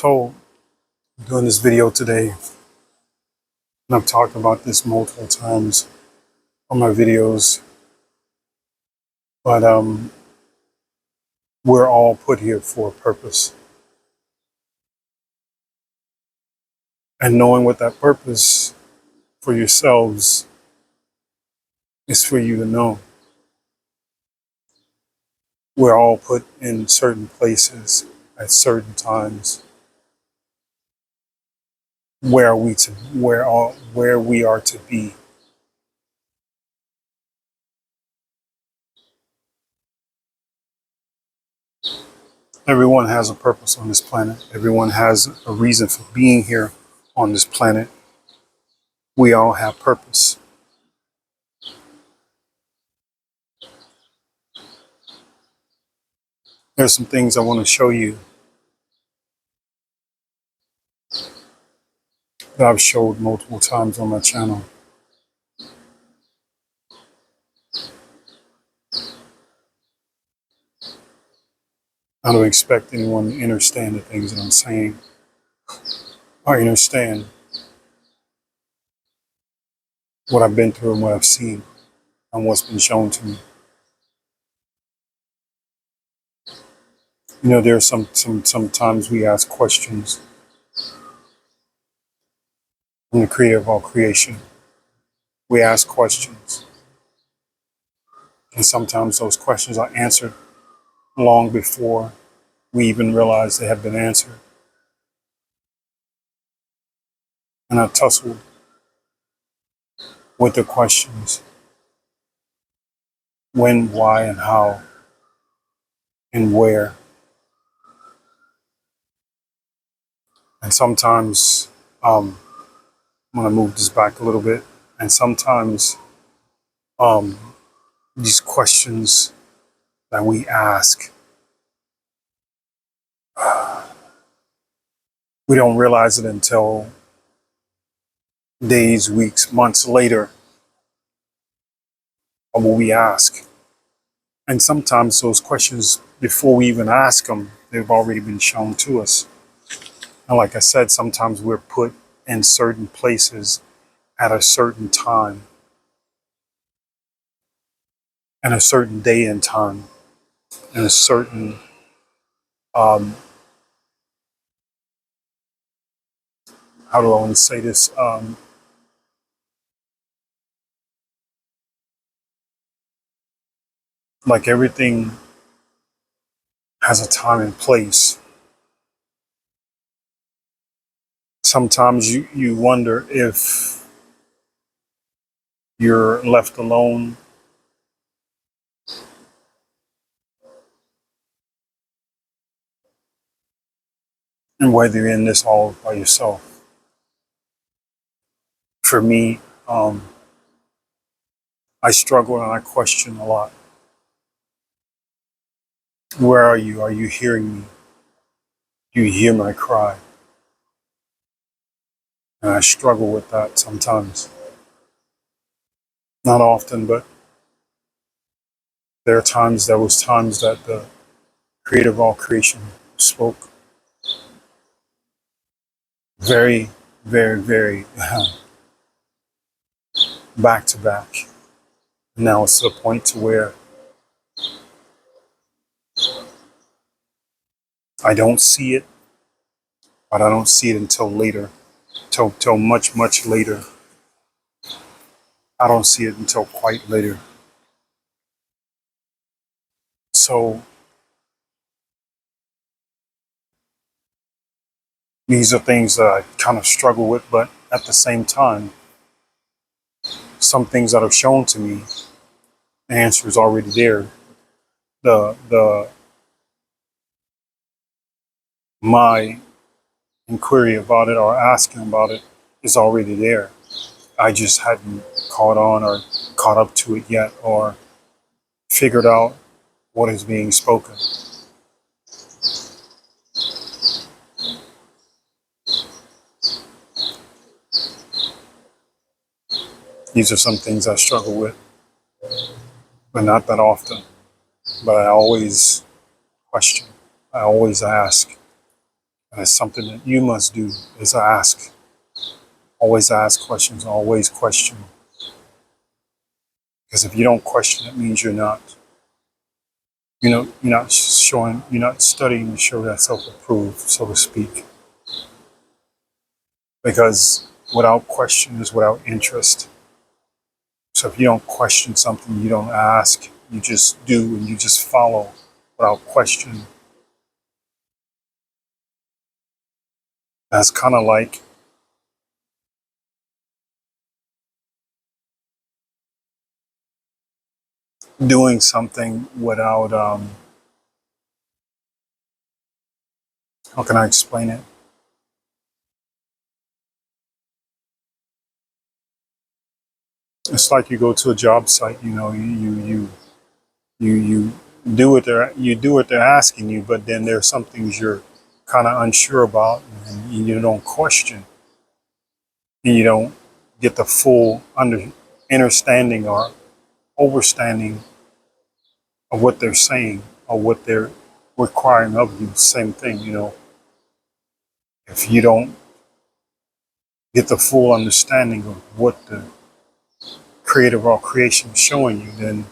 So, doing this video today, and I've talked about this multiple times on my videos, but we're all put here for a purpose. And knowing what that purpose for yourselves is for you to know. We're all put in certain places at certain times where we are to be. Everyone has a purpose on this planet. Everyone has a reason for being here on this planet. We all have purpose. There's some things I want to show you that I've showed multiple times on my channel. I don't expect anyone to understand the things that I'm saying or understand what I've been through and what I've seen and what's been shown to me. You know, there are sometimes we ask questions from the creator of all creation. We ask questions. And sometimes those questions are answered long before we even realize they have been answered. And I tussled with the questions: when, why, and how, and where. And sometimes, I'm going to move this back a little bit. And sometimes these questions that we ask, we don't realize it until days, weeks, months later of what we ask. And sometimes those questions, before we even ask them, they've already been shown to us. And like I said, sometimes we're put in certain places at a certain time and a certain day and time and a certain how do I want to say this? Like everything has a time and place. Sometimes you wonder if you're left alone, and whether you're in this all by yourself. For me, I struggle and I question a lot. Where are you? Are you hearing me? Do you hear my cry? And I struggle with that sometimes. Not often, but there was times that the creator of all creation spoke very, very, very back to back. Now it's to the point to where I don't see it, but I don't see it until later, till much, much later. I don't see it until quite later. So these are things that I kind of struggle with, but at the same time, some things that are shown to me, the answer is already there. The my inquiry about it or asking about it is already there. I just hadn't caught on or caught up to it yet or figured out what is being spoken. These are some things I struggle with, but not that often. But I always question. I always ask. And it's something that you must do is ask. Always ask questions, always question. Because if you don't question, it means you're not studying to show that self-approved, so to speak. Because without question is without interest. So if you don't question something, you don't ask, you just do and you just follow without question. That's kind of like doing something without, how can I explain it? It's like you go to a job site, you do what they're asking you, but then there's some things you're kind of unsure about, and you don't question, and you don't get the full understanding or overstanding of what they're saying or what they're requiring of you. Same thing, if you don't get the full understanding of what the creative or creation is showing you, then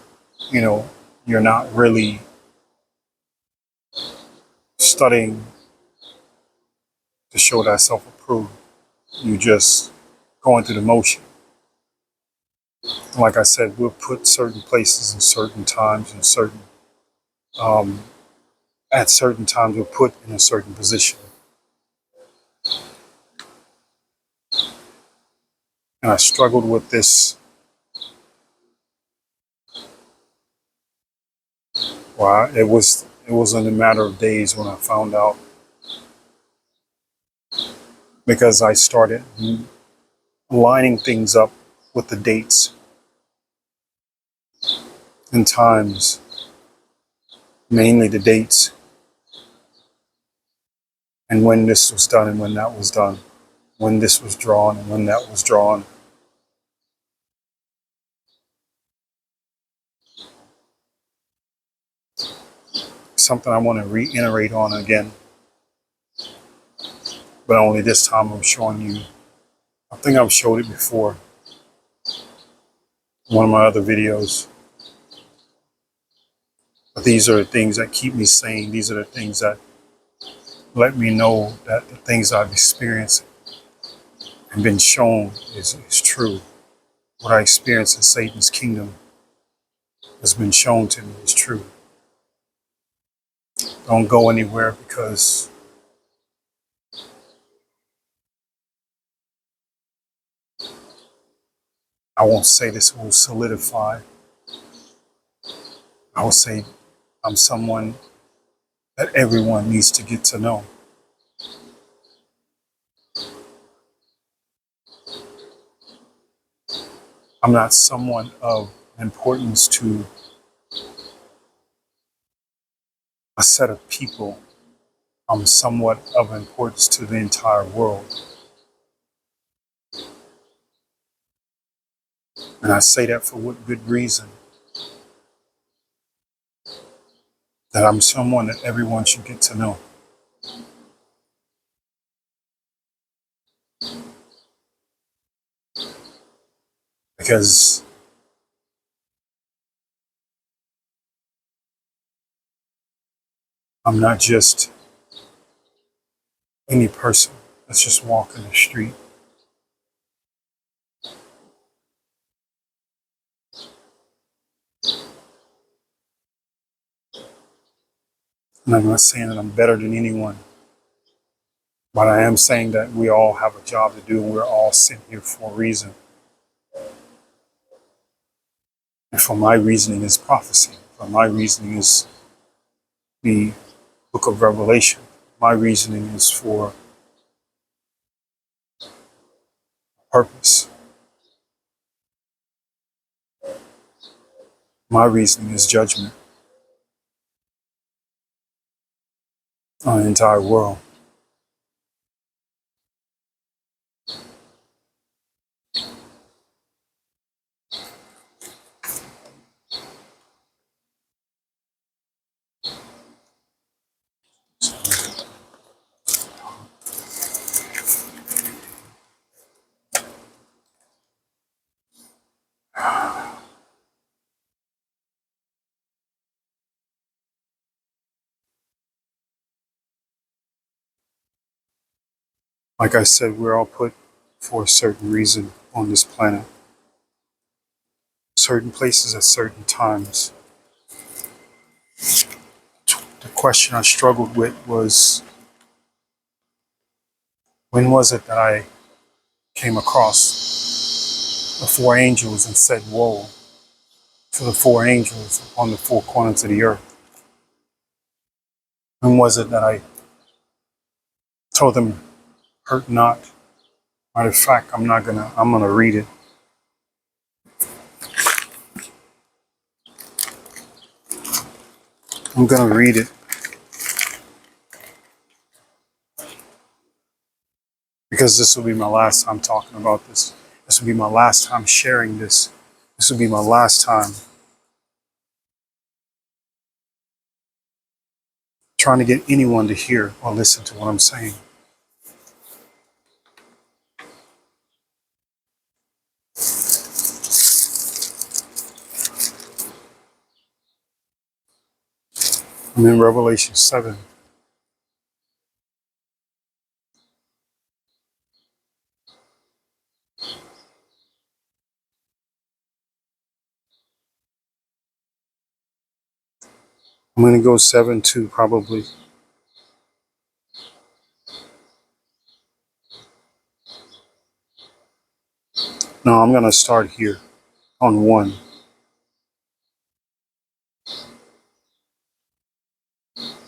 you know you're not really studying to show that self-approved. You just going through the motion. Like I said, we'll put certain places and certain times and um, at certain times we're put in a certain position. And I struggled with this. Well, it was in a matter of days when I found out, because I started lining things up with the dates and times, mainly the dates, and when this was done and when that was done, when this was drawn and when that was drawn. Something I want to reiterate on again, but only this time I'm showing you. I think I've showed it before in one of my other videos. But these are the things that keep me sane. These are the things that let me know that the things I've experienced and been shown is true. What I experienced in Satan's kingdom has been shown to me is true. Don't go anywhere, because I won't say this will solidify. I will say I'm someone that everyone needs to get to know. I'm not someone of importance to a set of people. I'm somewhat of importance to the entire world. And I say that for what good reason? That I'm someone that everyone should get to know. Because I'm not just any person that's just walking the street. And I'm not saying that I'm better than anyone, but I am saying that we all have a job to do, and we're all sitting here for a reason. And for my reasoning is prophecy. For my reasoning is the book of Revelation. My reasoning is for purpose. My reasoning is judgment on the entire world. Like I said, we're all put for a certain reason on this planet. Certain places at certain times. The question I struggled with was, when was it that I came across the four angels and said, "Woe" to the four angels upon the four corners of the earth? When was it that I told them, "Hurt not"? Matter of fact, I'm gonna read it. I'm gonna read it because this will be my last time talking about this. This will be my last time sharing this. This will be my last time trying to get anyone to hear or listen to what I'm saying. I'm in Revelation 7. I'm going to go 7:2 probably. No, I'm going to start here on 1.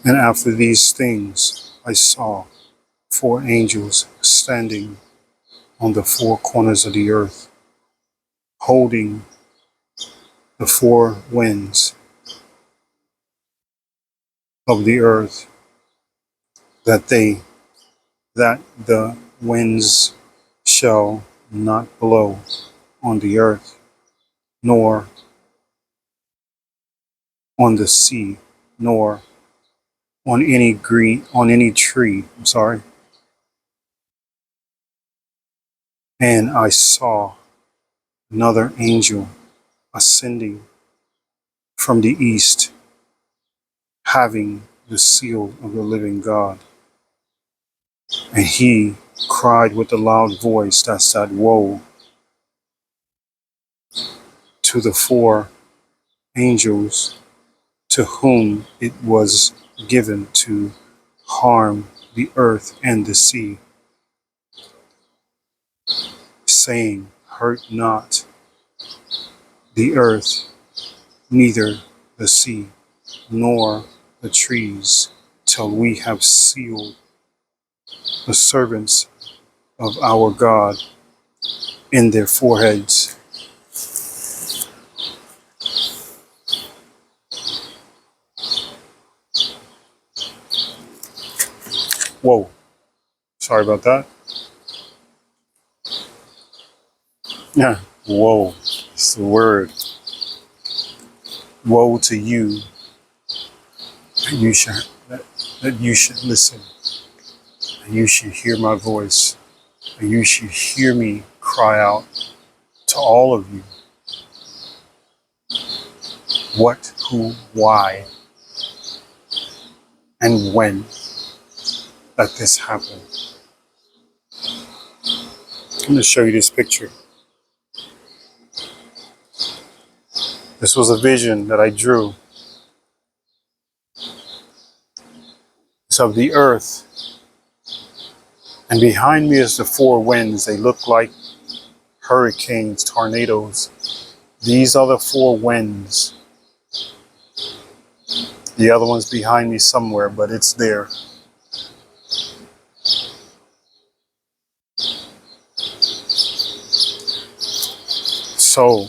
And after these things, I saw four angels standing on the four corners of the earth, holding the four winds of the earth, that the winds shall not blow on the earth, nor on the sea, nor on any tree. I'm sorry. And I saw another angel ascending from the east, having the seal of the living God. And he cried with a loud voice that said, "Woe to the four angels to whom it was given to harm the earth and the sea, saying, Hurt not the earth, neither the sea, nor the trees, till we have sealed the servants of our God in their foreheads." Whoa, sorry about that. Yeah, whoa, it's the word. Woe to you that you should listen, and you should hear my voice, and you should hear me cry out to all of you. What, who, why, and when that this happened. I'm going to show you this picture. This was a vision that I drew. It's of the earth, and behind me is the four winds. They look like hurricanes, tornadoes. These are the four winds. The other one's behind me somewhere, but it's there. So,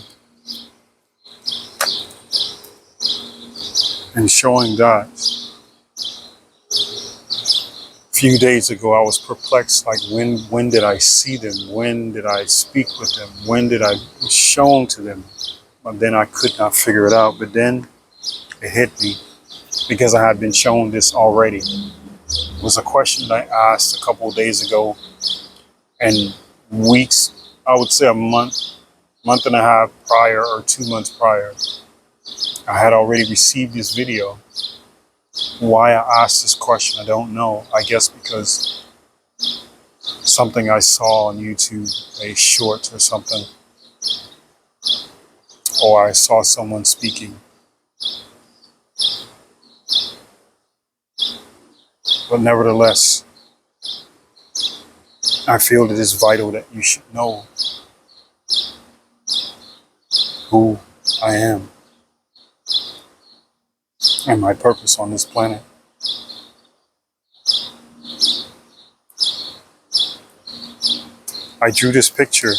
in showing that, a few days ago I was perplexed, like when did I see them? When did I speak with them? When did I shown to them? But then I could not figure it out. But then it hit me, because I had been shown this already. It was a question that I asked a couple of days ago, and weeks, I would say a month and a half prior, or 2 months prior, I had already received this video. Why I asked this question, I don't know. I guess because something I saw on YouTube, a short or something, or I saw someone speaking. But nevertheless, I feel it is vital that you should know who I am and my purpose on this planet. I drew this picture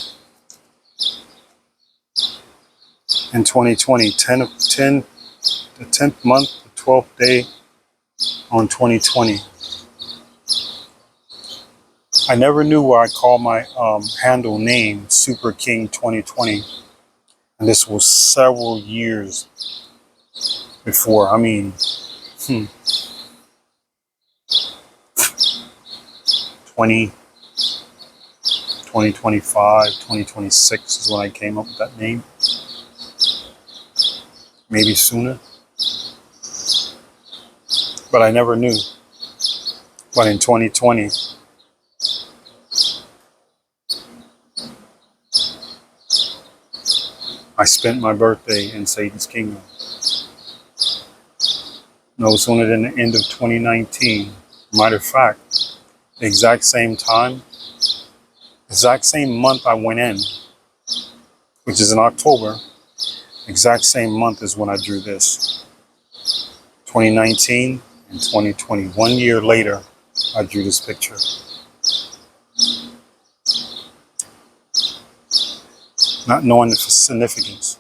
in 2020, the 10th month, the 12th day on 2020. I never knew why I called my handle name Super King 2020. And this was several years before. 2025, 2026 is when I came up with that name. Maybe sooner. But I never knew. But in 2020, I spent my birthday in Satan's kingdom. No sooner than the end of 2019. Matter of fact, the exact same time, exact same month I went in, which is in October, exact same month is when I drew this. 2019 and 2020. 1 year later, I drew this picture. Not knowing the significance.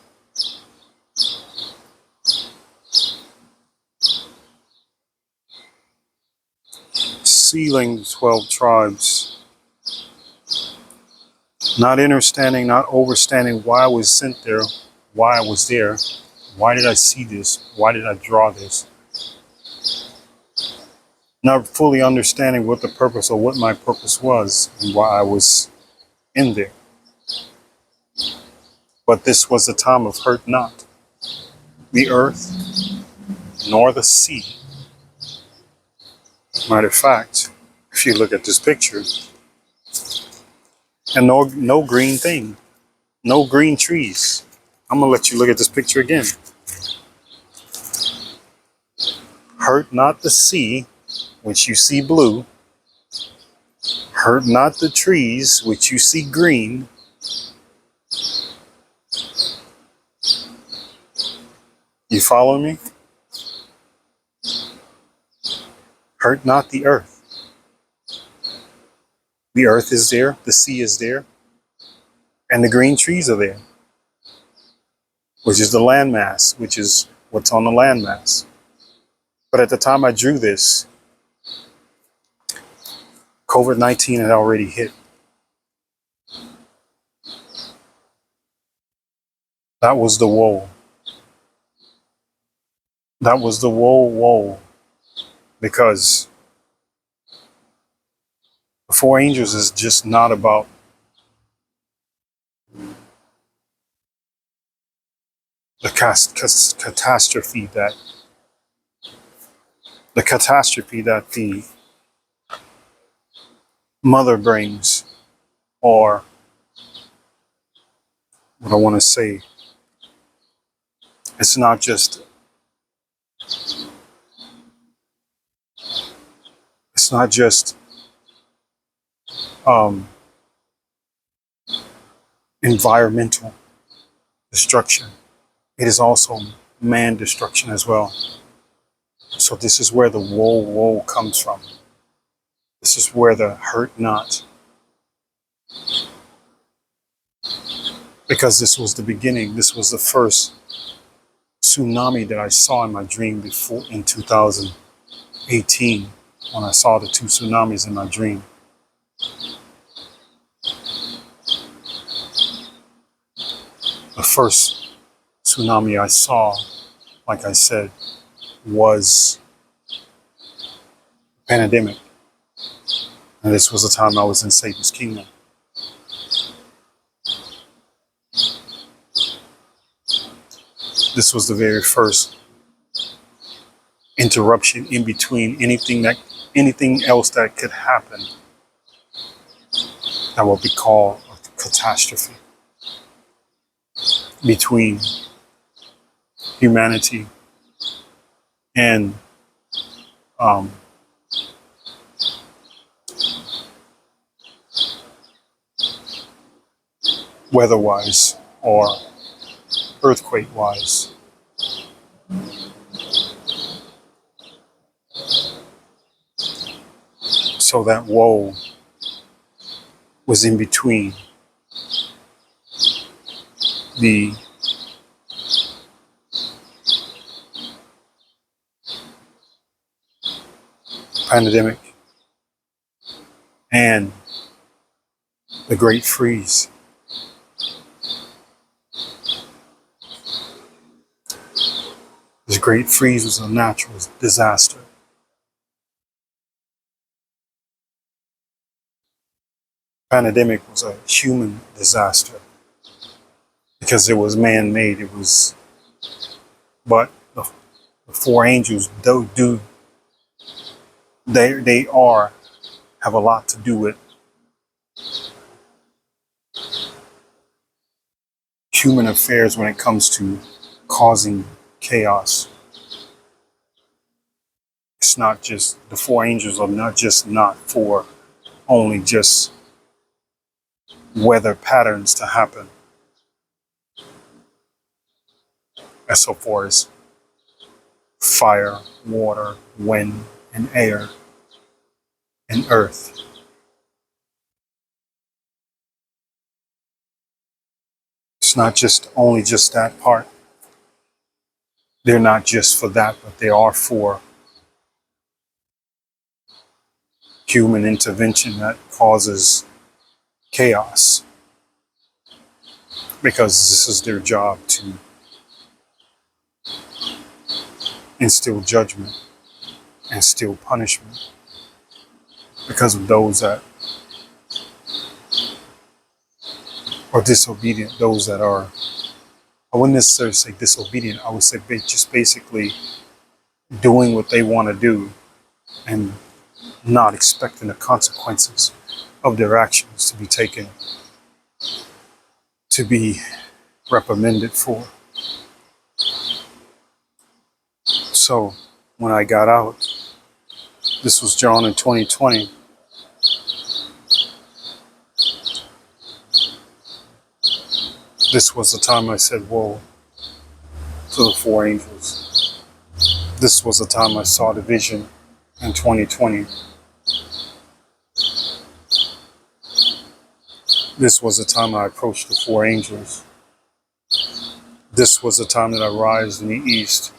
Sealing the 12 tribes. Not understanding, not understanding why I was sent there, why I was there, why did I see this, why did I draw this. Not fully understanding what the purpose or what my purpose was and why I was in there. But this was a time of hurt not the earth nor the sea. Matter of fact, if you look at this picture, and no green thing, no green trees. I'm gonna let you look at this picture again. Hurt not the sea, which you see blue. Hurt not the trees, which you see green. You follow me? Hurt not the earth. The earth is there, the sea is there, and the green trees are there, which is the landmass, which is what's on the landmass. But at the time I drew this, COVID-19 had already hit. That was the woe. That was the woe, because the Four Angels is just not about the catastrophe that the mother brings, or what I want to say, it's not just environmental destruction. It is also man destruction as well. So this is where the woe comes from. This is where the hurt not. Because this was the beginning. This was the first tsunami that I saw in my dream before in 2018, when I saw the 2 tsunamis in my dream. The first tsunami I saw, like I said, was a pandemic. And this was the time I was in Satan's kingdom. This was the very first interruption in between anything else that could happen that will be called a catastrophe between humanity and um, weather-wise or earthquake-wise. So that woe was in between the pandemic and the Great Freeze. This Great Freeze was a natural disaster. Pandemic was a human disaster because it was man-made. It was, but the four angels they have a lot to do with human affairs when it comes to causing chaos. It's not just, the four angels are not for only just weather patterns to happen, as so far as fire, water, wind, and air, and earth. It's not just only just that part. They're not just for that, but they are for human intervention that causes chaos. Because this is their job to instill judgment, instill punishment because of those that are disobedient, those that are, I wouldn't necessarily say disobedient, I would say just basically doing what they want to do and not expecting the consequences of their actions to be taken, to be reprimanded for. So when I got out, this was drawn in 2020. This was the time I said, whoa, to the four angels. This was the time I saw the vision in 2020. This was the time I approached the four angels. This was the time that I rise in the east.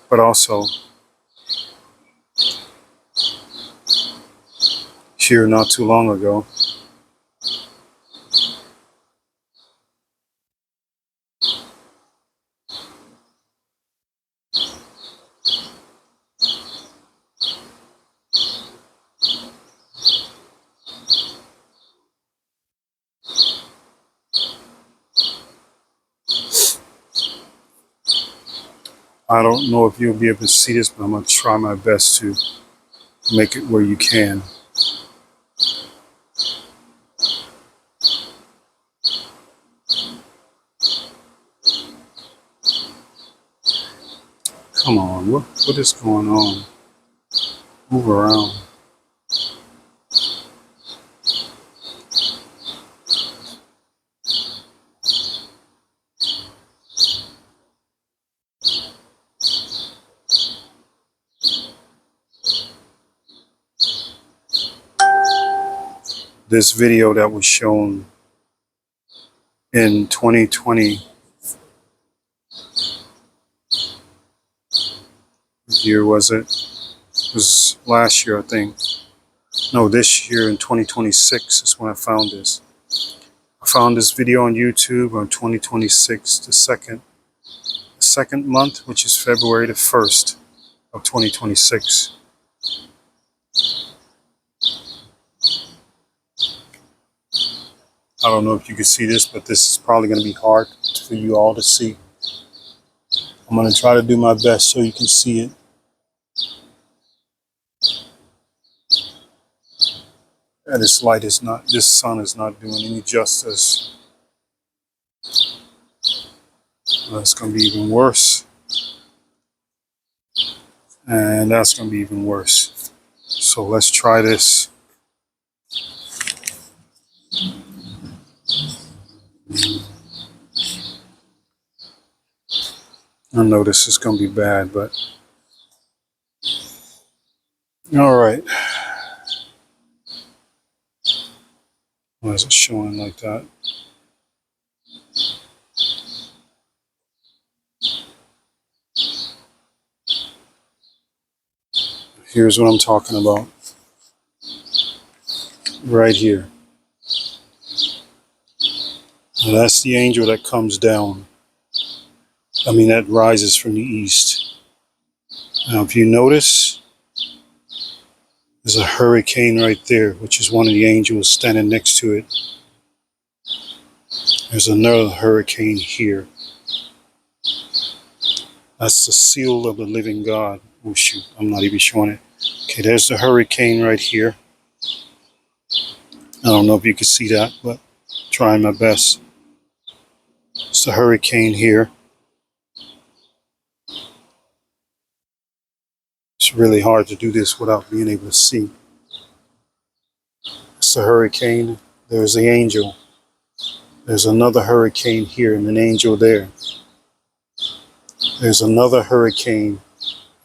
But also, here not too long ago, I don't know if you'll be able to see this, but I'm going to try my best to make it where you can. Come on, what is going on? Move around. This video that was shown in 2020, what year was it? It was last year, I think. No, this year in 2026 is when I found this. I found this video on YouTube on 2026, the second month, which is February the 1st of 2026. I don't know if you can see this, but this is probably going to be hard for you all to see. I'm going to try to do my best so you can see it. And this light is not, this sun is not doing any justice. That's going to be even worse. And that's going to be even worse. So let's try this. I know this is going to be bad, but all right. Why is it showing like that? Here's what I'm talking about. Right here. And that's the angel that comes down. That rises from the east. Now, if you notice, there's a hurricane right there, which is one of the angels standing next to it. There's another hurricane here. That's the seal of the living God. Oh shoot, I'm not even showing it. Okay, there's the hurricane right here. I don't know if you can see that, but trying my best. It's the hurricane here. It's really hard to do this without being able to see. It's the hurricane. There's the angel. There's another hurricane here and an angel there. There's another hurricane,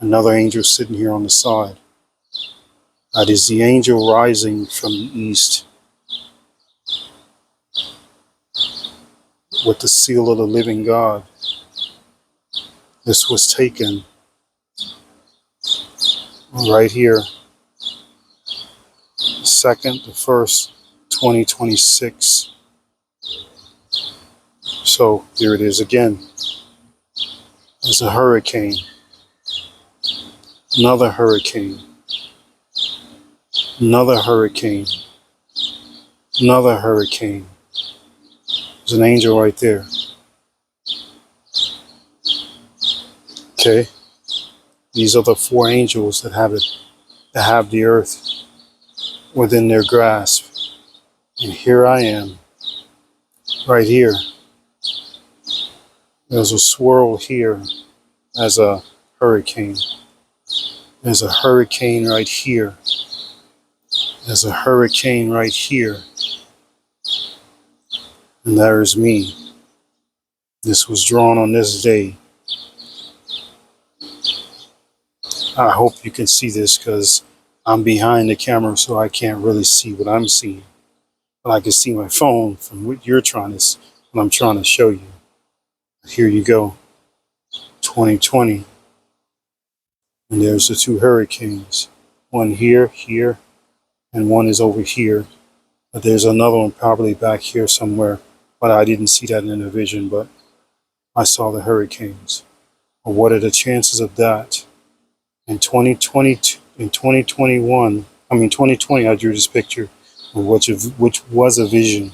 another angel sitting here on the side. That is the angel rising from the east with the seal of the living God. This was taken right here, 2nd, the 1st, 2026. So here it is again. There's a hurricane, another hurricane, another hurricane, another hurricane. There's an angel right there. Okay, these are the 4 angels that have it, that have the earth within their grasp. And here I am, right here. There's a swirl here as a hurricane. There's a hurricane right here. There's a hurricane right here. And there is me. This was drawn on this day. I hope you can see this because I'm behind the camera, so I can't really see what I'm seeing. But I can see my phone from what you're trying to, what I'm trying to show you. Here you go, 2020. And there's the 2 hurricanes. One here, here, and one is over here. But there's another one probably back here somewhere. But I didn't see that in the vision, but I saw the hurricanes. Well, what are the chances of that? In 2020, in 2021, 2020, I drew this picture, which was a vision.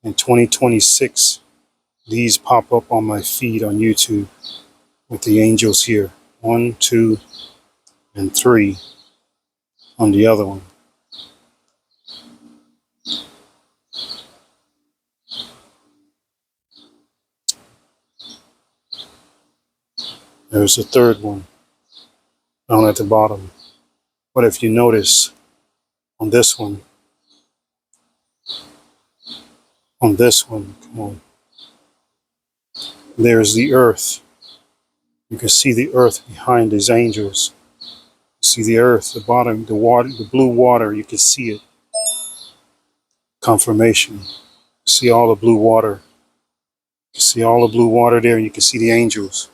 In 2026, these pop up on my feed on YouTube with the angels here. 1, 2, and 3 on the other one. There's a 3rd one down at the bottom. But if you notice on this one, come on, there's the earth. You can see the earth behind these angels. See the earth, the bottom, the water, the blue water, you can see it. Confirmation. See all the blue water. You can see all the blue water there, and you can see the angels.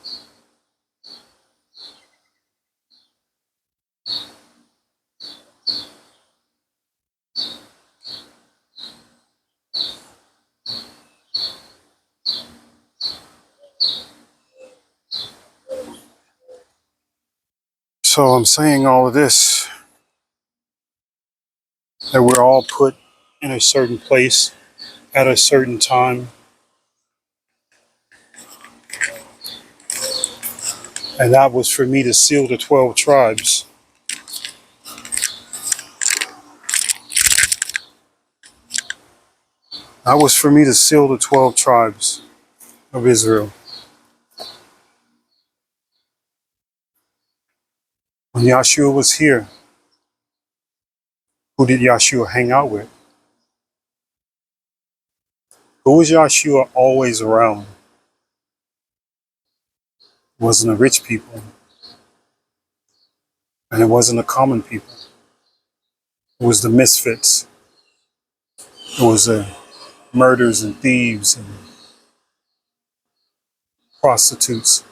So I'm saying all of this, that we're all put in a certain place at a certain time. And that was for me to seal the 12 tribes. That was for me to seal the 12 tribes of Israel. When Yahshua was here, who did Yahshua hang out with? Who was Yahshua always around? It wasn't the rich people, and it wasn't the common people. It was the misfits. It was the murderers and thieves and prostitutes.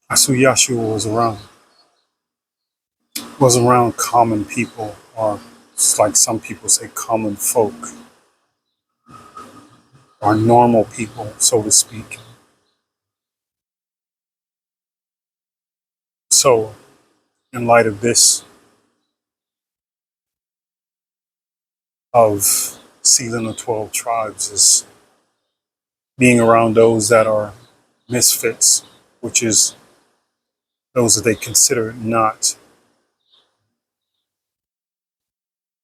That's who Yahshua was around. It wasn't around common people, or it's like some people say, common folk, or normal people, so to speak. So, in light of this, of sealing the 12 tribes, is being around those that are misfits, which is those that they consider not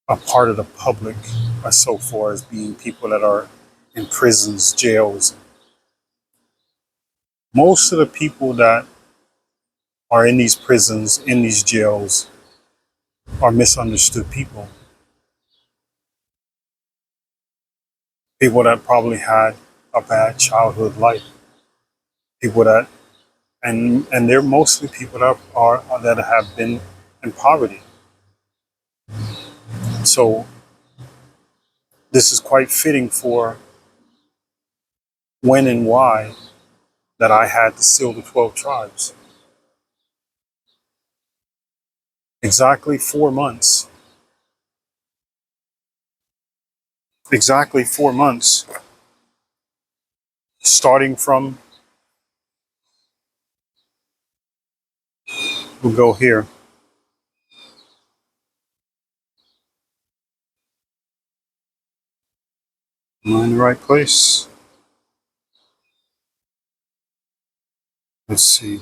a part of the public, or so far as being people that are in prisons, jails. Most of the people that are in these prisons, in these jails, are misunderstood people. People that probably had a bad childhood life. People that, and they're mostly people that have been in poverty. So this is quite fitting for when and why that I had to seal the 12 tribes. Exactly 4 months. Exactly 4 months. Starting from, we'll go here. Am I in the right place? Let's see.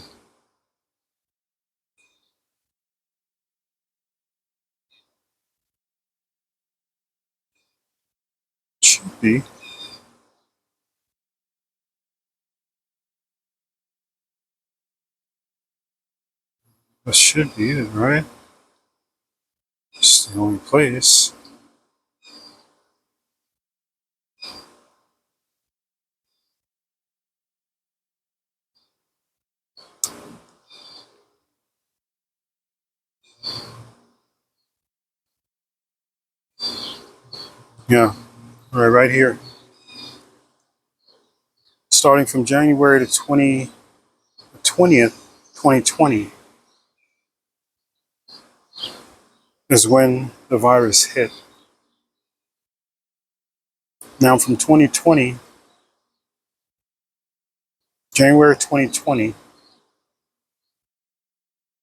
Should be. That should be it, right? It's the only place. Yeah, right here. Starting from January the 20th, 2020 is when the virus hit. Now from 2020, January 2020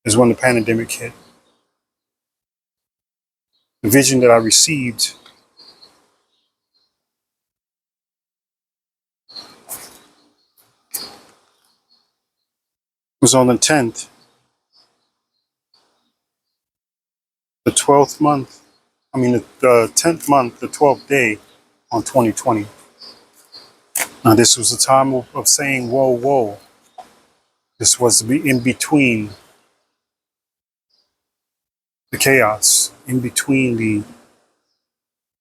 is when the pandemic hit. The vision that I received was on the 10th, the 12th month, the 10th month, the 12th day on 2020. Now, this was a time of saying, whoa, whoa. This was in between the chaos, in between the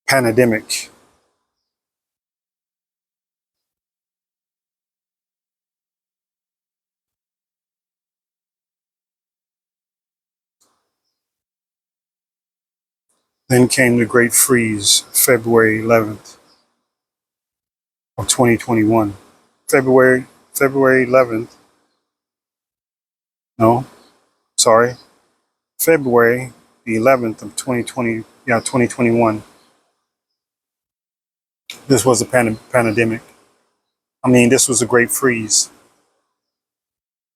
pandemic. Then came the Great Freeze, February 11th of 2021. February 11th. No, sorry. February the 11th of 2020. Yeah, 2021. This was a pandemic. This was a Great Freeze.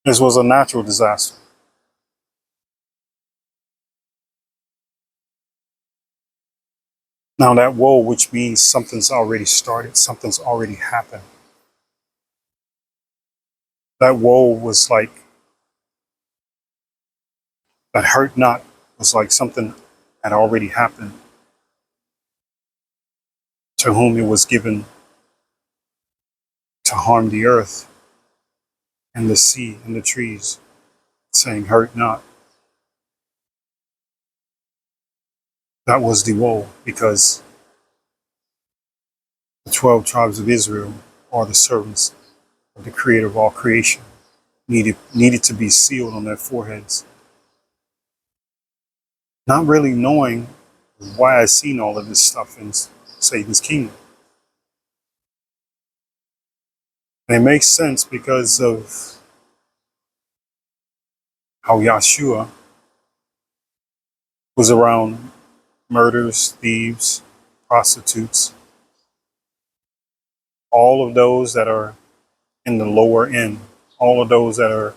This was a natural disaster. Now that whoa, which means something's already started, something's already happened. That whoa was like, that hurt not was like something had already happened. to whom it was given to harm the earth and the sea and the trees, saying, hurt not. That was the woe, because the 12 tribes of Israel are the servants of the creator of all creation, needed to be sealed on their foreheads. Not really knowing why I seen all of this stuff in Satan's kingdom. And it makes sense because of how Yahshua was around murders, thieves, prostitutes, all of those that are in the lower end, all of those that are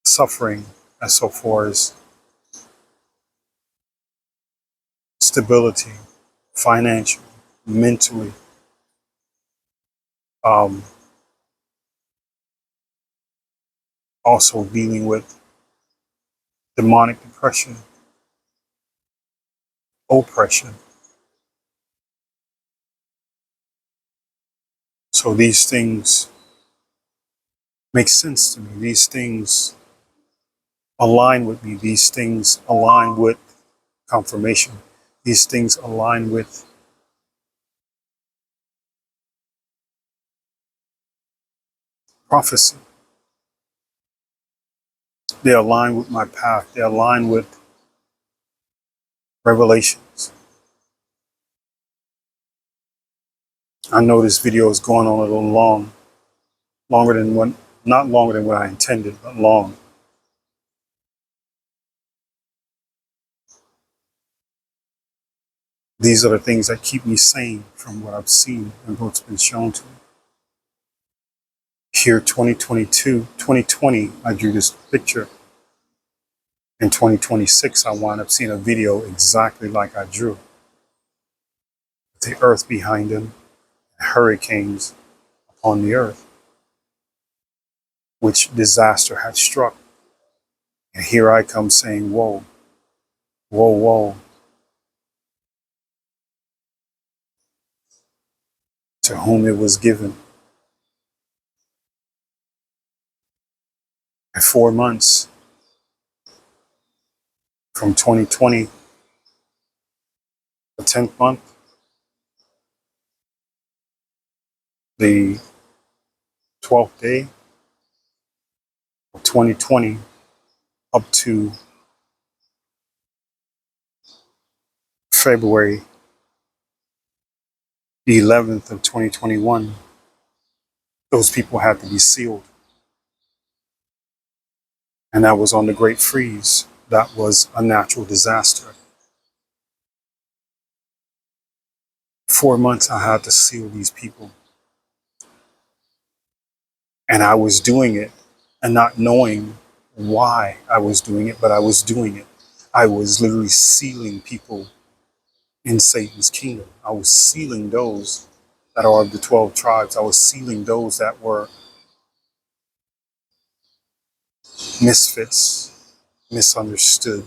suffering as so far as stability, financial, mentally, also dealing with demonic depression, oppression. So these things make sense to me. These things align with me. These things align with confirmation. These things align with prophecy. They align with my path. They align with revelations. I know this video is going on a little longer than what, not longer than what I intended, but long. These are the things that keep me sane from what I've seen and what's been shown to me. Here, 2020, I drew this picture. In 2026, I wound up seeing a video exactly like I drew. The earth behind him, hurricanes upon the earth, which disaster had struck. And here I come saying, whoa, whoa, whoa. To whom it was given. In 4 months, from 2020, the 10th month, the 12th day of 2020, up to February the 11th of 2021, those people had to be sealed. And that was on the Great Freeze. That was a natural disaster. 4 months I had to seal these people. And I was doing it and not knowing why I was doing it, but I was doing it. I was literally sealing people in Satan's kingdom. I was sealing those that are of the 12 tribes. I was sealing those that were misfits, misunderstood.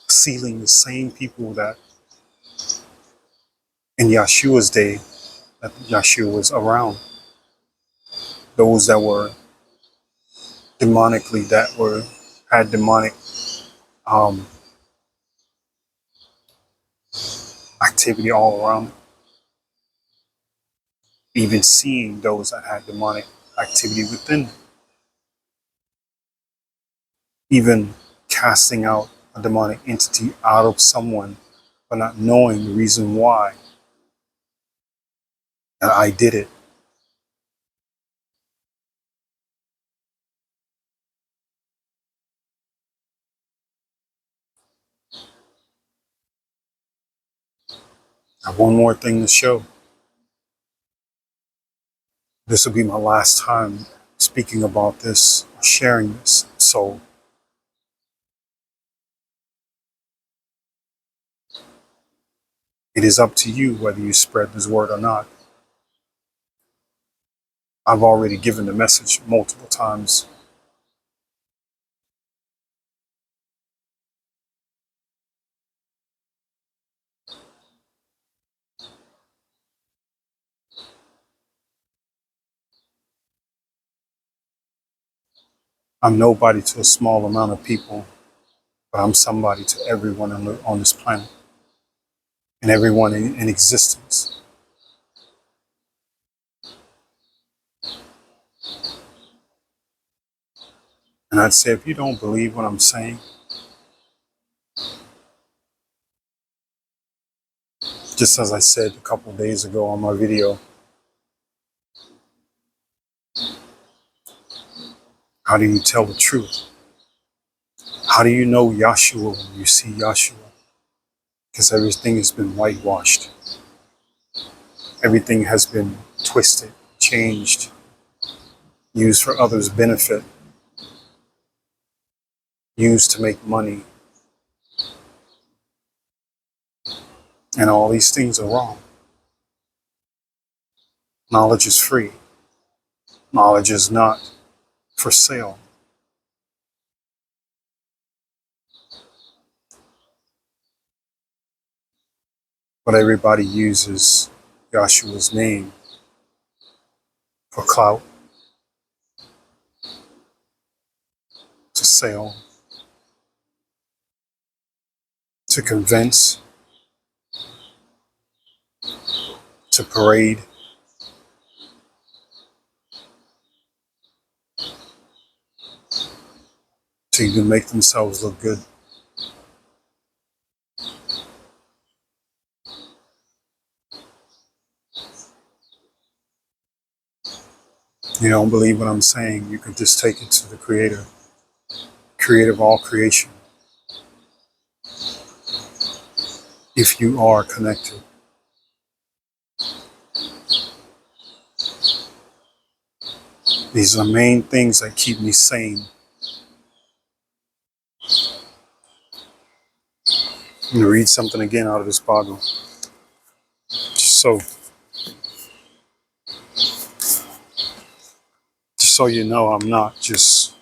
Sealing the same people that in Yahshua's day, that Yahshua was around. Those that were demonically, had demonic activity all around. Even seeing those that had demonic activity within them. Even casting out a demonic entity out of someone, but not knowing the reason why. And I did it. I have one more thing to show. This will be my last time speaking about this, sharing this. So it is up to you whether you spread this word or not. I've already given the message multiple times. I'm nobody to a small amount of people, but I'm somebody to everyone on this planet and everyone in existence. And I'd say, if you don't believe what I'm saying, just as I said a couple of days ago on my video, how do you tell the truth? How do you know Yahshua when you see Yahshua? Because everything has been whitewashed. Everything has been twisted, changed, used for others' benefit, used to make money. And all these things are wrong. Knowledge is free. Knowledge is not for sale. But everybody uses Yahshua's name for clout, to sell, to convince, to parade, to even make themselves look good. You don't believe what I'm saying, you can just take it to the Creator, Creator of all creation. If you are connected. These are the main things that keep me sane. I'm going to read something again out of this Bible. Just so you know, I'm not just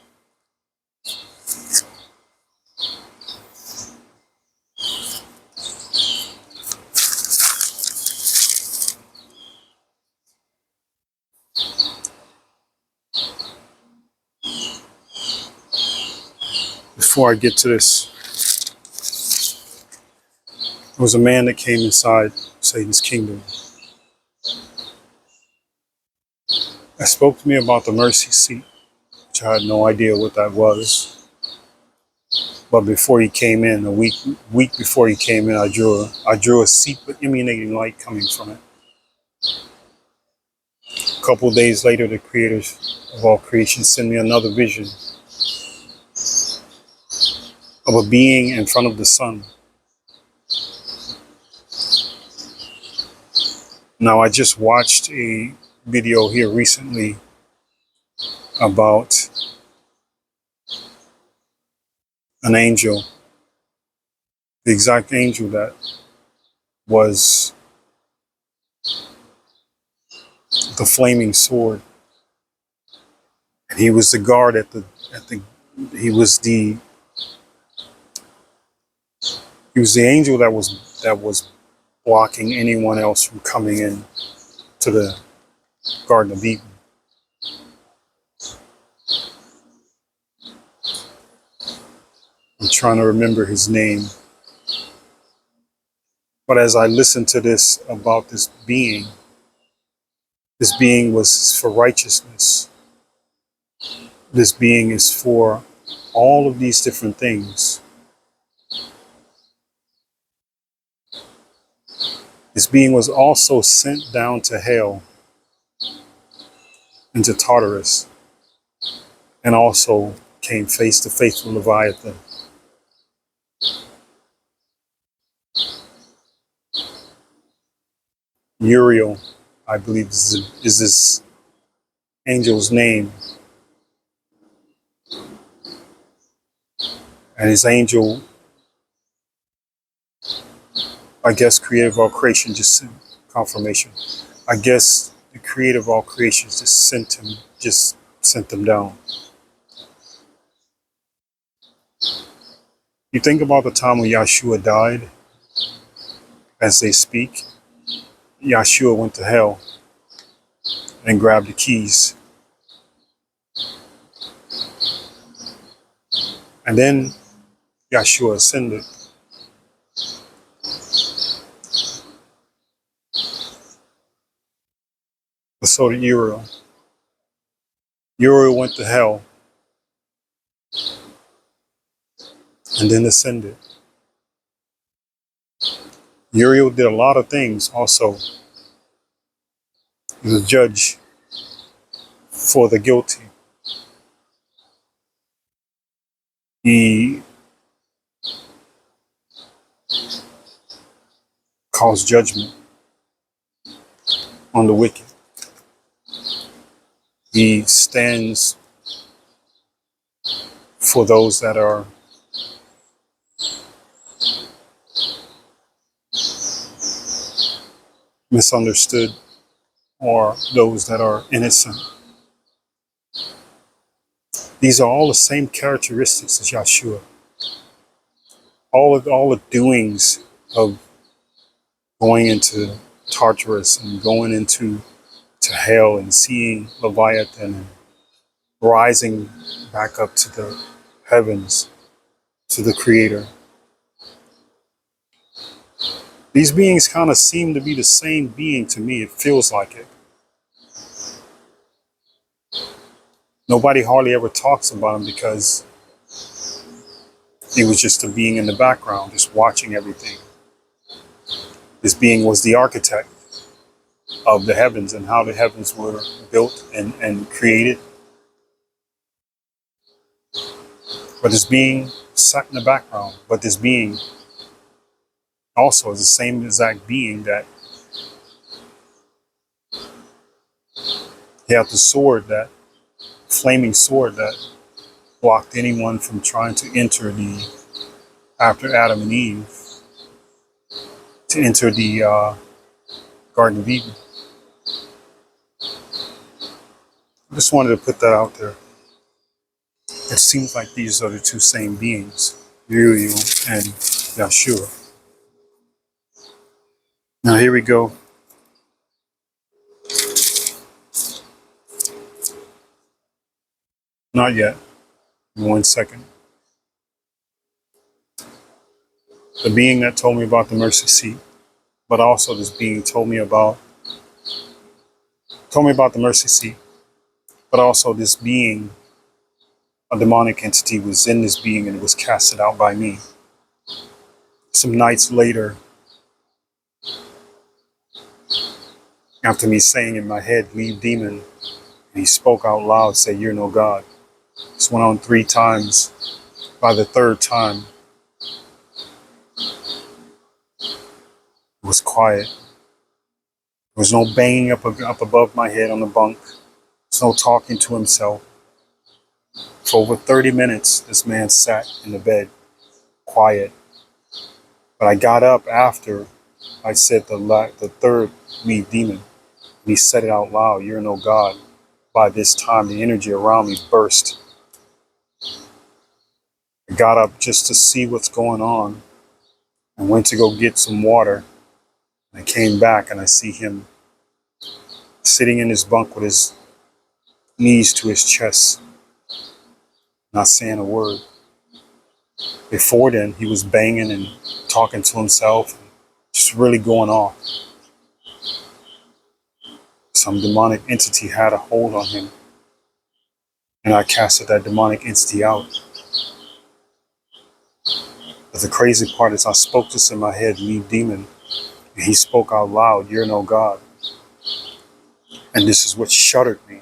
before I get to this. There was a man that came inside Satan's kingdom that spoke to me about the mercy seat, which I had no idea what that was. But before he came in, a week before he came in, I drew a seat with emanating light coming from it. A couple of days later, the Creator of all creation sent me another vision of a being in front of the sun. Now, I just watched a video here recently about an angel, the exact angel that was the flaming sword. And he was the guard he was the angel that was blocking anyone else from coming in to the Garden of Eden. I'm trying to remember his name. But as I listened to this about this being was for righteousness. This being is for all of these different things. This being was also sent down to hell, into Tartarus, and also came face to face with Leviathan. Uriel, I believe, is this angel's name. And his angel, I guess, Creator of all creation, just sent confirmation. I guess the Creator of all creation just sent them down. You think about the time when Yahshua died, as they speak, Yahshua went to hell and grabbed the keys. And then Yahshua ascended. But so did Uriel. Uriel went to hell and then ascended. Uriel did a lot of things also. He was a judge for the guilty. He caused judgment on the wicked. He stands for those that are misunderstood or those that are innocent. These are all the same characteristics as Yahshua. All the doings of going into Tartarus and going into hell and seeing Leviathan and rising back up to the heavens, to the Creator. These beings kind of seem to be the same being to me. It feels like it. Nobody hardly ever talks about him because he was just a being in the background, just watching everything. This being was the architect of the heavens and how the heavens were built and created. But this being sat in the background. But this being also is the same exact being that he had the sword, that flaming sword that blocked anyone from trying to enter after Adam and Eve, to enter the Garden of Eden. I just wanted to put that out there. It seems like these are the two same beings, Uriel and Yahshua. Now here we go. Not yet. 1 second. The being that told me about the mercy seat, but also this being told me about the mercy seat, but also this being, a demonic entity, was in this being and it was casted out by me. Some nights later, after me saying in my head, "Leave, demon," and he spoke out loud, say, "You're no God." This went on 3 times. By the 3rd time, it was quiet. There was no banging up above my head on the bunk. There's no talking to himself. For over 30 minutes, this man sat in the bed, quiet. But I got up after I said the 3rd leave demon. And he said it out loud, "You're no God." By this time, the energy around me burst. I got up just to see what's going on and went to go get some water. I came back and I see him sitting in his bunk with his knees to his chest, not saying a word. Before then, he was banging and talking to himself, just really going off. Some demonic entity had a hold on him, and I casted that demonic entity out. But the crazy part is I spoke this in my head, "Leave, demon," and he spoke out loud, "You're no God." And this is what shuddered me.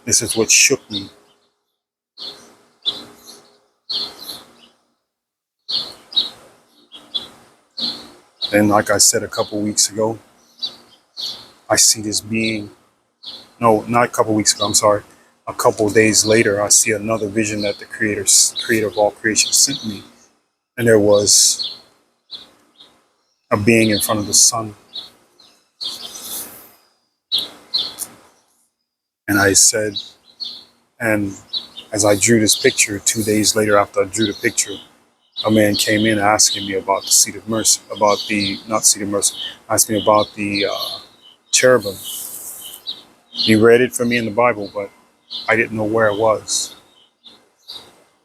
This is what shook me. And like I said a couple weeks ago, I see this being. No, not a couple weeks ago, I'm sorry. A couple days later, I see another vision that the creator of all creation sent me. And there was a being in front of the sun. And I said, and as I drew this picture, 2 days later after I drew the picture, a man came in asking me about the seat of mercy, asked me about the cherubim. He read it for me in the Bible, but I didn't know where it was.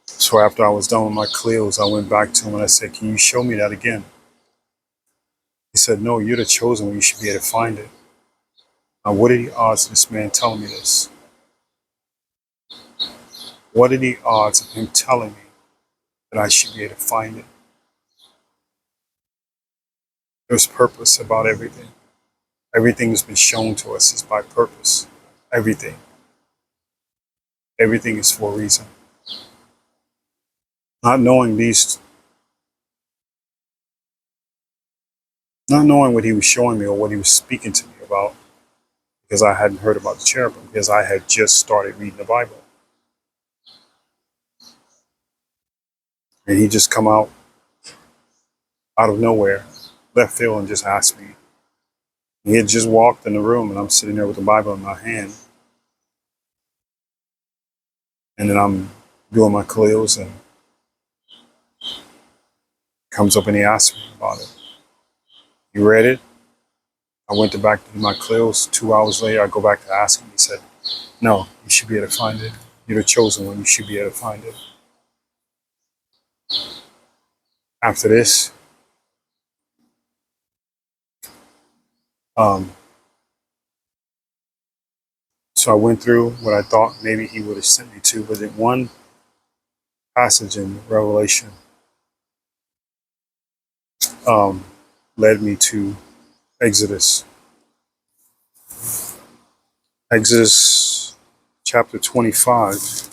So So after I was done with my cleos, I went back to him and I said, "Can you show me that again?" He said, "No, you're the chosen one. You should be able to find it." Now, what are the odds of this man telling me this? What are the odds of him telling me that I should be able to find it? There's purpose about everything. Everything that's been shown to us is by purpose. Everything. Everything is for a reason. Not knowing these, not knowing what he was showing me or what he was speaking to me about, because I hadn't heard about the cherubim, because I had just started reading the Bible. And he just come out of nowhere, left field, and just asked me. He had just walked in the room, and I'm sitting there with the Bible in my hand. And then I'm doing my Khalils, and comes up and he asked me about it. You read it? I went back to do my Khalils. 2 hours later, I go back to ask him. He said, "No, you should be able to find it. You're the chosen one. You should be able to find it." After this, um, so I went through what I thought maybe he would have sent me to, but in one passage in Revelation um, led me to Exodus. Exodus chapter 25.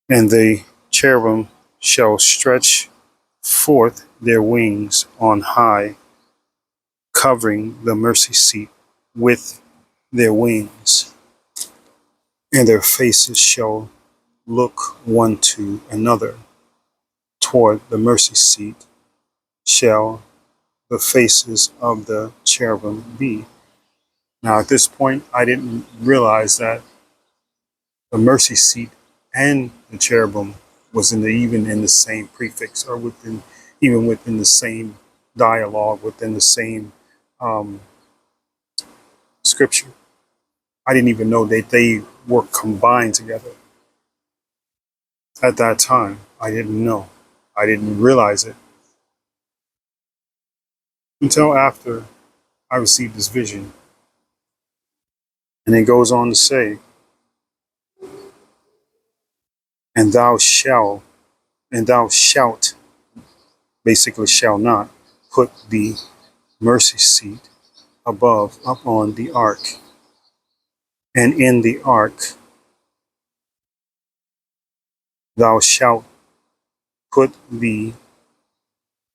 "And the cherubim shall stretch forth their wings on high, covering the mercy seat with their wings, and their faces shall look one to another. Toward the mercy seat shall the faces of the cherubim be." Now, at this point, I didn't realize that the mercy seat and the cherubim was even in the same prefix, or within the same dialogue, within the same um, scripture. I didn't even know that they were combined together. At that time, I didn't know. I didn't realize it until after I received this vision. And it goes on to say, and thou shalt, basically shall not, put the mercy seat above upon the ark. And in the ark thou shalt put the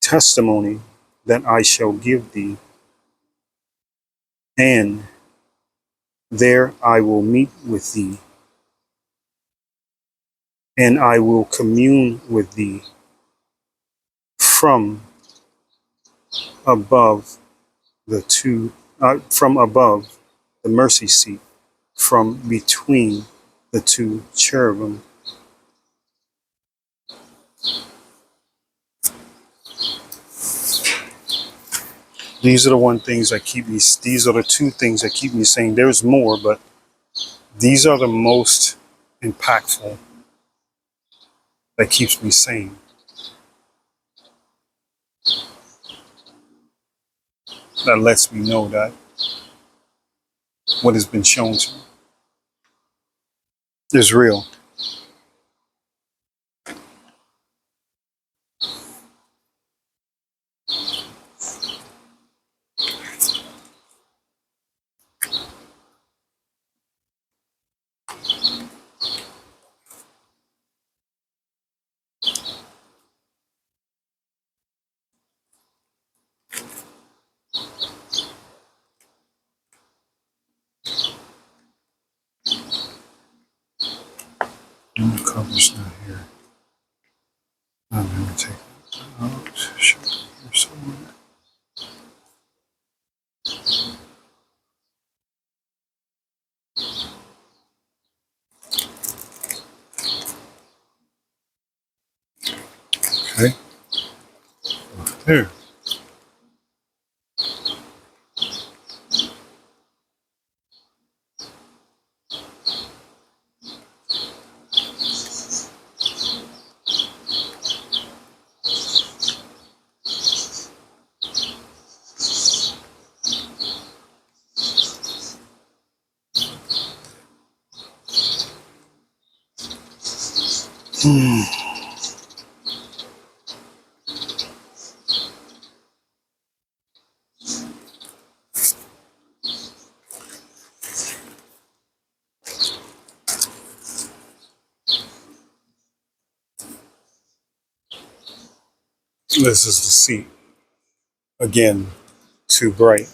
testimony that I shall give thee, and there I will meet with thee, and I will commune with thee from above from above the mercy seat, from between the two cherubim. These are the one things that keep me. These are the two things that keep me saying there's more, but these are the most impactful that keeps me sane. That lets me know that what has been shown to me is real. And the cover's not here. I'm going to take it out. Should be here somewhere. Okay. There. This is the seat. Again, too bright.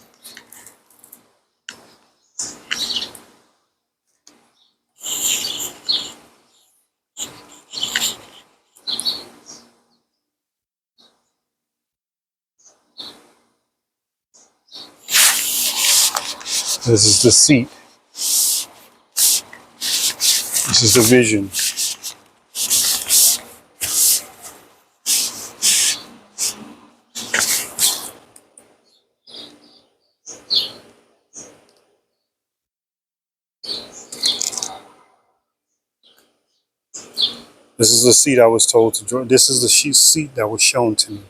This is the seat. This is the vision. This is the seat I was told to join. This is the seat that was shown to me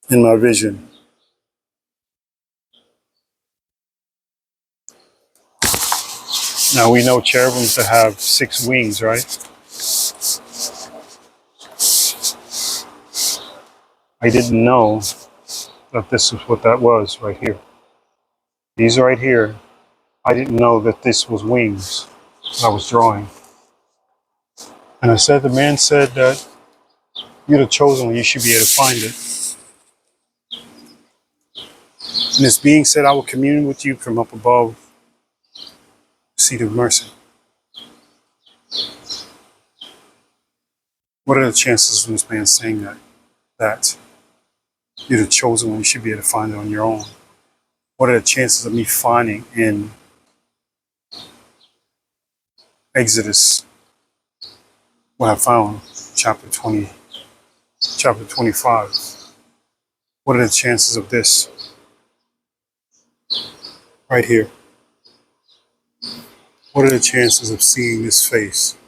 in my vision. Now we know cherubims to have 6 wings, right? I didn't know that this is what that was right here. These right here, I didn't know that this was wings I was drawing. And I said, the man said that you're the chosen one, you should be able to find it. And this being said, I will commune with you from up above, seat of mercy. What are the chances of this man saying that you're the chosen one, you should be able to find it on your own? What are the chances of me finding in Exodus what I found, chapter 25? What are the chances of this right here? What are the chances of seeing this face?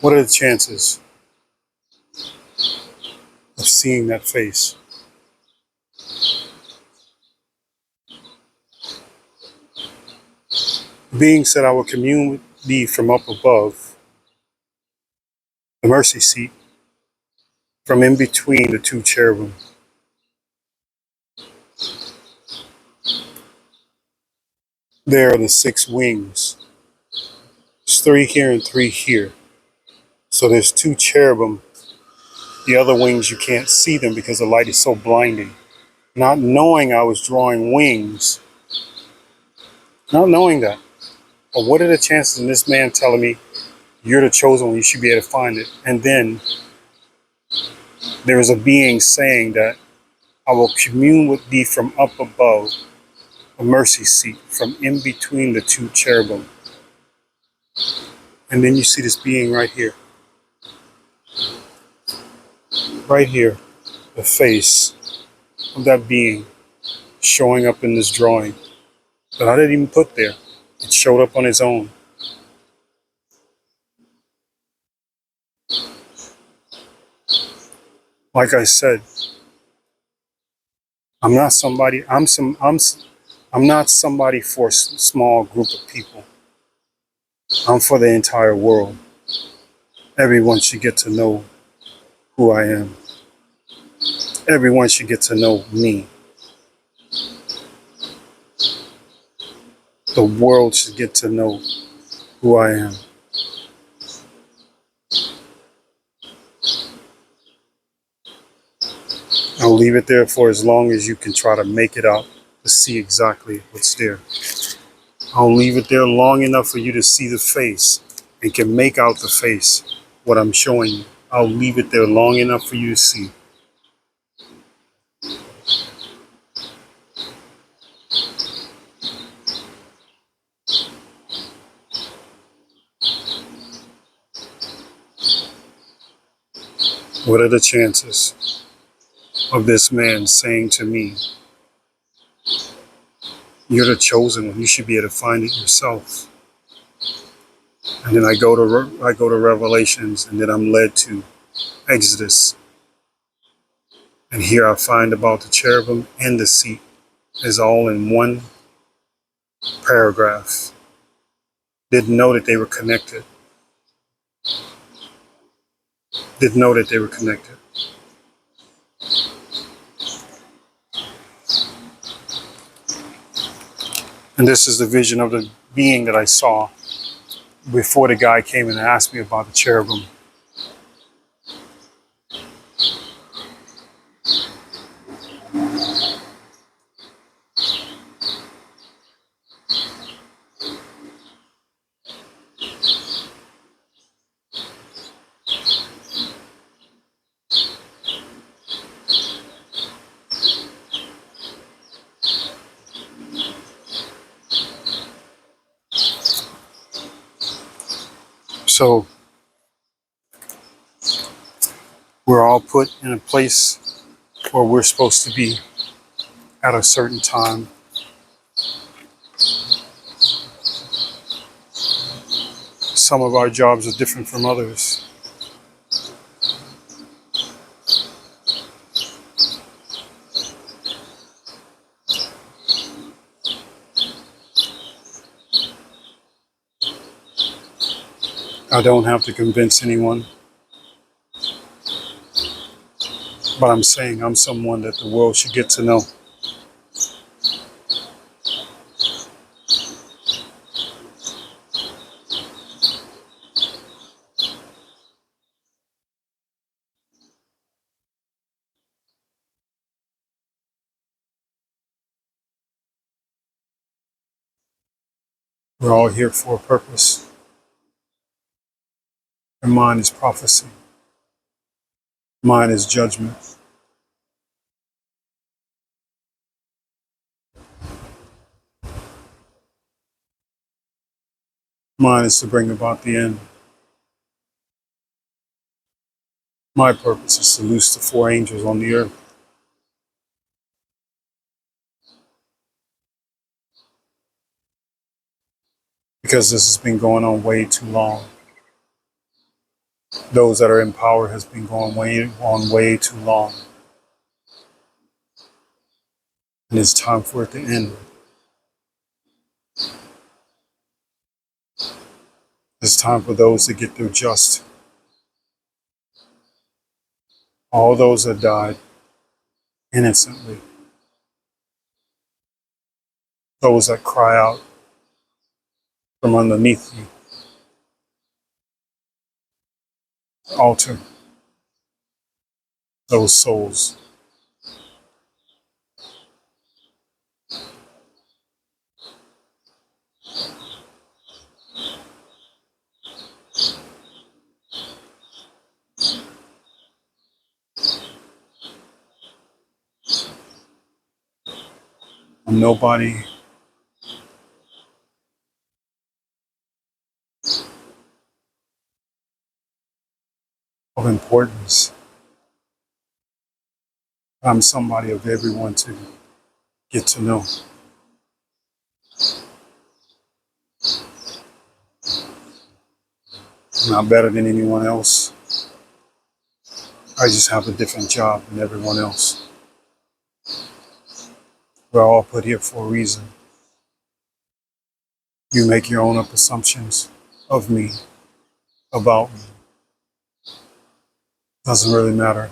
What are the chances of seeing that face? The being said, I will commune with thee from up above, the mercy seat, from in between the 2 cherubim. There are the 6 wings. There's 3 here and 3 here. So there's 2 cherubim. The other wings, you can't see them because the light is so blinding. Not knowing I was drawing wings. Not knowing that. But what are the chances of this man telling me, you're the chosen one, you should be able to find it? And then there is a being saying that I will commune with thee from up above, a mercy seat, from in between the 2 cherubim. And then you see this being right here. Right here, the face of that being showing up in this drawing that I didn't even put there. It showed up on its own. Like I said, I'm not somebody for a small group of people. I'm for the entire world. Everyone should get to know who I am. Everyone should get to know me. The world should get to know who I am. I'll leave it there for as long as you can try to make it out to see exactly what's there. I'll leave it there long enough for you to see the face and can make out the face, what I'm showing you. I'll leave it there long enough for you to see. What are the chances of this man saying to me, you're the chosen one, you should be able to find it yourself? And then I go to Revelations, and then I'm led to Exodus. And here I find about the cherubim and the seat is all in one paragraph. Didn't know that they were connected. Didn't know that they were connected. And this is the vision of the being that I saw before the guy came and asked me about the cherubim. So we're all put in a place where we're supposed to be at a certain time. Some of our jobs are different from others. I don't have to convince anyone, but I'm saying I'm someone that the world should get to know. We're all here for a purpose. And mine is prophecy. Mine is judgment. Mine is to bring about the end. My purpose is to loose the four angels on the earth. Because this has been going on way too long. Those that are in power has been going way too long. And it's time for it to end. It's time for those to get their just. All those that died innocently. Those that cry out from underneath the altar. Those souls. And nobody of importance. I'm somebody of everyone to get to know. I'm not better than anyone else. I just have a different job than everyone else. We're all put here for a reason. You make your own up assumptions of me, about me. Doesn't really matter.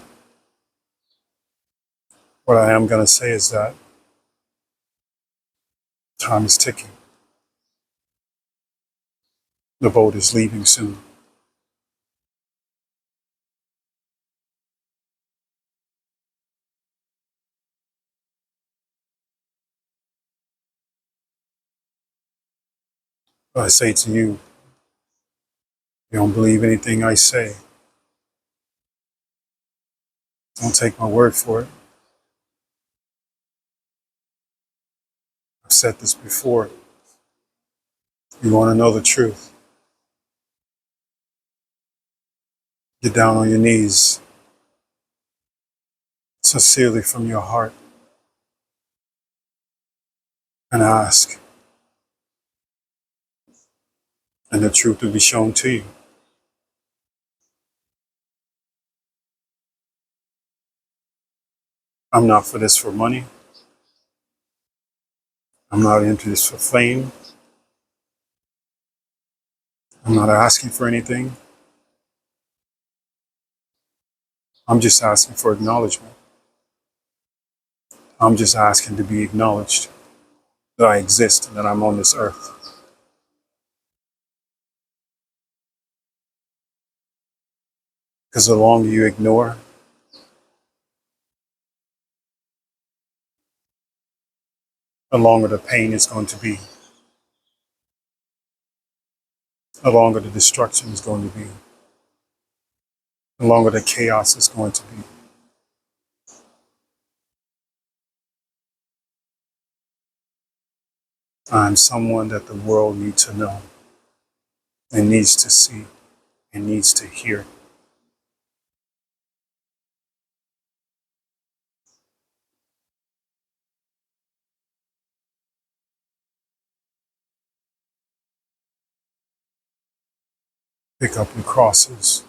What I am going to say is that time is ticking. The boat is leaving soon. But I say to you, you don't believe anything I say. Don't take my word for it. I've said this before. You want to know the truth? Get down on your knees, sincerely from your heart, and ask. And the truth will be shown to you. I'm not for this for money. I'm not into this for fame. I'm not asking for anything. I'm just asking for acknowledgement. I'm just asking to be acknowledged that I exist and that I'm on this earth. Because the longer you ignore, the longer the pain is going to be, the longer the destruction is going to be, the longer the chaos is going to be. I'm someone that the world needs to know and needs to see and needs to hear. Pick up your crosses.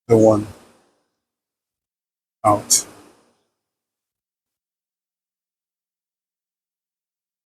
The one out.